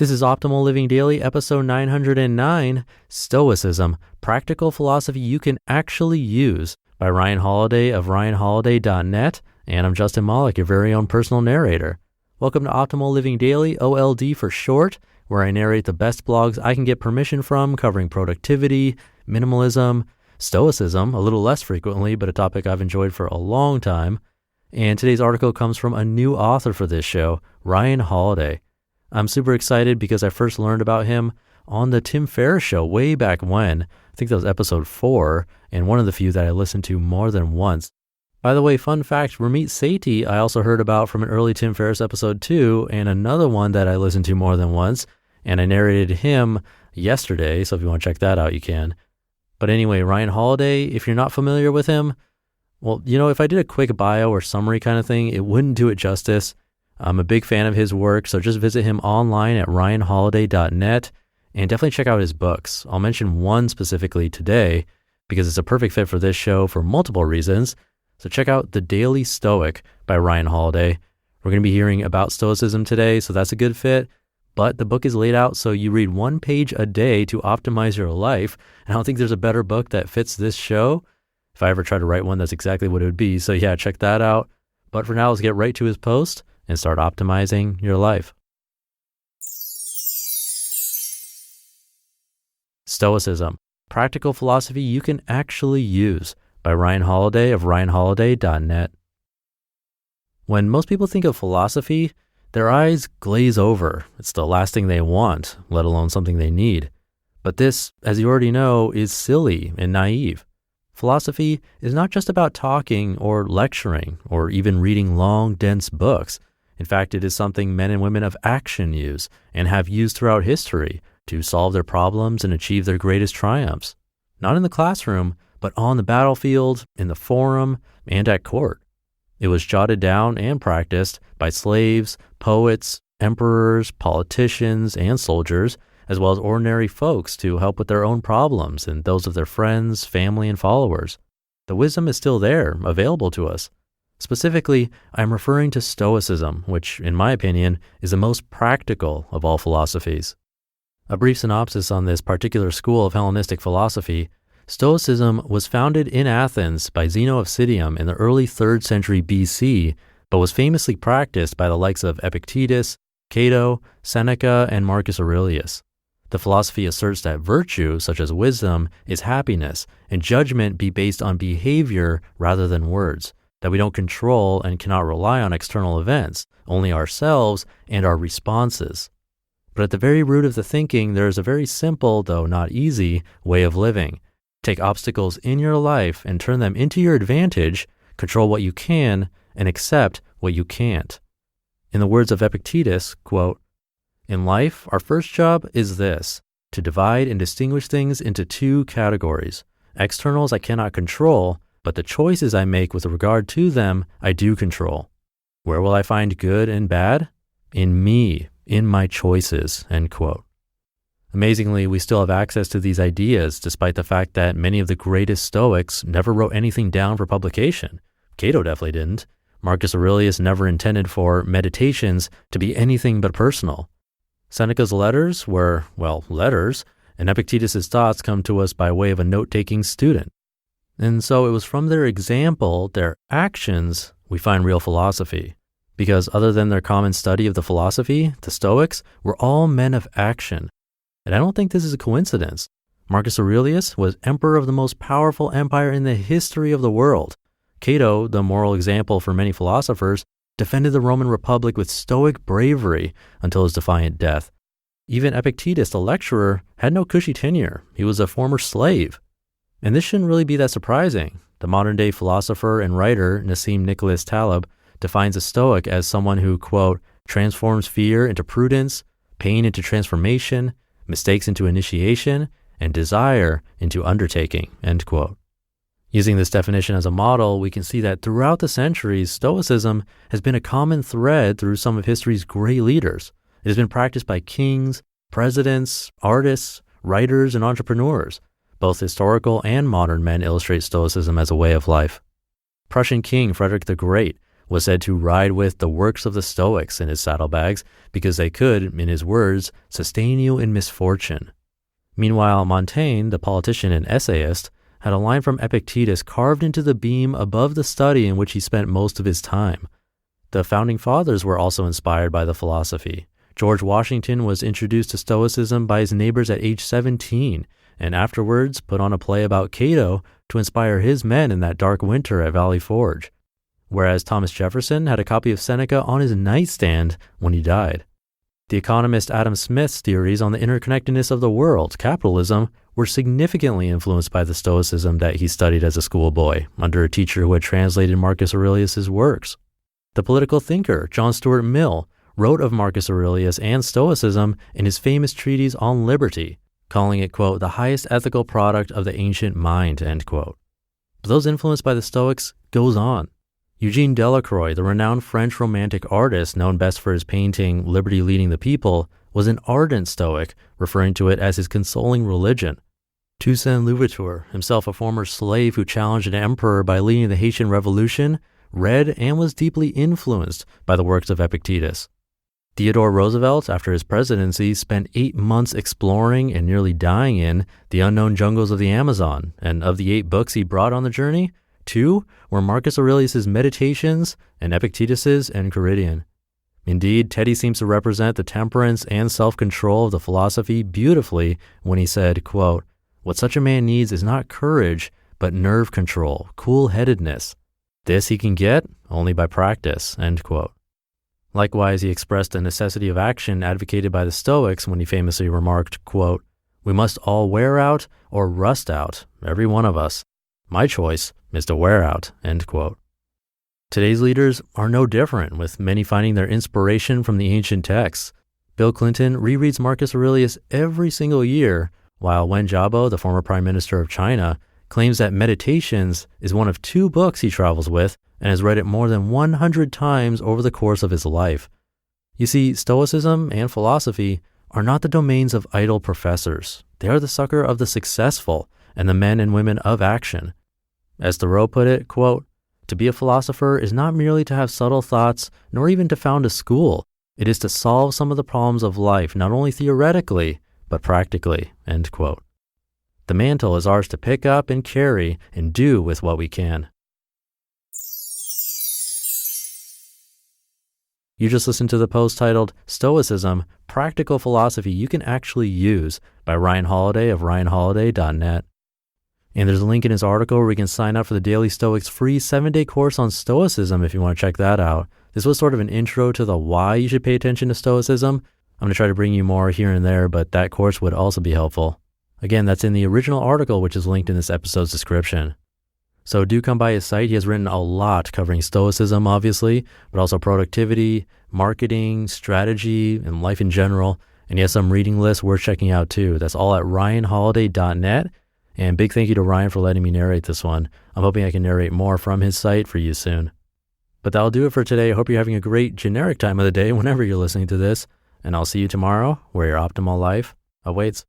This is Optimal Living Daily, episode 909, Stoicism, Practical Philosophy You Can Actually Use by Ryan Holiday of ryanholiday.net. And I'm Justin Malik, your very own personal narrator. Welcome to Optimal Living Daily, OLD for short, where I narrate the best blogs I can get permission from covering productivity, minimalism, Stoicism, a little less frequently, but a topic I've enjoyed for a long time. And today's article comes from a new author for this show, Ryan Holiday. I'm super excited because I first learned about him on the Tim Ferriss show way back when. I think that was episode 4, and one of the few that I listened to more than once. By the way, fun fact, Ramit Sethi I also heard about from an early Tim Ferriss episode too, and another one that I listened to more than once, and I narrated him yesterday, so if you want to check that out, you can. But anyway, Ryan Holiday, if you're not familiar with him, well, if I did a quick bio or summary kind of thing, it wouldn't do it justice. I'm a big fan of his work, so just visit him online at ryanholiday.net and definitely check out his books. I'll mention one specifically today because it's a perfect fit for this show for multiple reasons. So check out The Daily Stoic by Ryan Holiday. We're going to be hearing about Stoicism today, so that's a good fit. But the book is laid out so you read one page a day to optimize your life. And I don't think there's a better book that fits this show. If I ever try to write one, that's exactly what it would be. So yeah, check that out. But for now, let's get right to his post and start optimizing your life. Stoicism, Practical Philosophy You Can Actually Use by Ryan Holiday of ryanholiday.net. When most people think of philosophy, their eyes glaze over. It's the last thing they want, let alone something they need. But this, as you already know, is silly and naive. Philosophy is not just about talking or lecturing or even reading long, dense books. In fact, it is something men and women of action use and have used throughout history to solve their problems and achieve their greatest triumphs. Not in the classroom, but on the battlefield, in the forum, and at court. It was jotted down and practiced by slaves, poets, emperors, politicians, and soldiers, as well as ordinary folks to help with their own problems and those of their friends, family, and followers. The wisdom is still there, available to us. Specifically, I'm referring to Stoicism, which, in my opinion, is the most practical of all philosophies. A brief synopsis on this particular school of Hellenistic philosophy: Stoicism was founded in Athens by Zeno of Citium in the early 3rd century BC, but was famously practiced by the likes of Epictetus, Cato, Seneca, and Marcus Aurelius. The philosophy asserts that virtue, such as wisdom, is happiness, and judgment be based on behavior rather than words, that we don't control and cannot rely on external events, only ourselves and our responses. But at the very root of the thinking, there is a very simple, though not easy, way of living. Take obstacles in your life and turn them into your advantage, control what you can, and accept what you can't. In the words of Epictetus, quote, "In life, our first job is this, to divide and distinguish things into 2 categories. Externals I cannot control, but the choices I make with regard to them I do control. Where will I find good and bad? In me, in my choices," end quote. Amazingly, we still have access to these ideas despite the fact that many of the greatest Stoics never wrote anything down for publication. Cato definitely didn't. Marcus Aurelius never intended for meditations to be anything but personal. Seneca's letters were, well, letters, and Epictetus' thoughts come to us by way of a note-taking student. And so it was from their example, their actions, we find real philosophy. Because other than their common study of the philosophy, the Stoics were all men of action. And I don't think this is a coincidence. Marcus Aurelius was emperor of the most powerful empire in the history of the world. Cato, the moral example for many philosophers, defended the Roman Republic with stoic bravery until his defiant death. Even Epictetus, the lecturer, had no cushy tenure. He was a former slave. And this shouldn't really be that surprising. The modern-day philosopher and writer Nassim Nicholas Taleb defines a Stoic as someone who, quote, transforms fear into prudence, pain into transformation, mistakes into initiation, and desire into undertaking, end quote. Using this definition as a model, we can see that throughout the centuries, Stoicism has been a common thread through some of history's great leaders. It has been practiced by kings, presidents, artists, writers, and entrepreneurs. Both historical and modern men illustrate Stoicism as a way of life. Prussian King Frederick the Great was said to ride with the works of the Stoics in his saddlebags because they could, in his words, sustain you in misfortune. Meanwhile, Montaigne, the politician and essayist, had a line from Epictetus carved into the beam above the study in which he spent most of his time. The founding fathers were also inspired by the philosophy. George Washington was introduced to Stoicism by his neighbors at age 17, and afterwards put on a play about Cato to inspire his men in that dark winter at Valley Forge. Whereas Thomas Jefferson had a copy of Seneca on his nightstand when he died. The economist Adam Smith's theories on the interconnectedness of the world, capitalism, were significantly influenced by the Stoicism that he studied as a schoolboy under a teacher who had translated Marcus Aurelius's works. The political thinker John Stuart Mill wrote of Marcus Aurelius and Stoicism in his famous treatise on liberty, calling it, quote, the highest ethical product of the ancient mind, end quote. But those influenced by the Stoics goes on. Eugene Delacroix, the renowned French romantic artist known best for his painting Liberty Leading the People, was an ardent Stoic, referring to it as his consoling religion. Toussaint Louverture, himself a former slave who challenged an emperor by leading the Haitian Revolution, read and was deeply influenced by the works of Epictetus. Theodore Roosevelt, after his presidency, spent 8 months exploring and nearly dying in the unknown jungles of the Amazon, and of the 8 books he brought on the journey, 2 were Marcus Aurelius's Meditations and Epictetus's Enchiridion. Indeed, Teddy seems to represent the temperance and self-control of the philosophy beautifully when he said, quote, what such a man needs is not courage, but nerve control, cool-headedness. This he can get only by practice, end quote. Likewise, he expressed the necessity of action advocated by the Stoics when he famously remarked, quote, we must all wear out or rust out, every one of us. My choice is to wear out, end quote. Today's leaders are no different, with many finding their inspiration from the ancient texts. Bill Clinton rereads Marcus Aurelius every single year, while Wen Jiabao, the former prime minister of China, claims that Meditations is one of 2 books he travels with and has read it more than 100 times over the course of his life. You see, Stoicism and philosophy are not the domains of idle professors. They are the succor of the successful and the men and women of action. As Thoreau put it, quote, to be a philosopher is not merely to have subtle thoughts, nor even to found a school. It is to solve some of the problems of life, not only theoretically, but practically, end quote. The mantle is ours to pick up and carry and do with what we can. You just listened to the post titled Stoicism, Practical Philosophy You Can Actually Use by Ryan Holiday of ryanholiday.net. And there's a link in his article where you can sign up for the Daily Stoics free 7-day course on Stoicism if you want to check that out. This was sort of an intro to the why you should pay attention to Stoicism. I'm going to try to bring you more here and there, but that course would also be helpful. Again, that's in the original article, which is linked in this episode's description. So do come by his site. He has written a lot covering Stoicism, obviously, but also productivity, marketing, strategy, and life in general. And he has some reading lists worth checking out too. That's all at ryanholiday.net. And big thank you to Ryan for letting me narrate this one. I'm hoping I can narrate more from his site for you soon. But that'll do it for today. I hope you're having a great generic time of the day whenever you're listening to this. And I'll see you tomorrow where your optimal life awaits.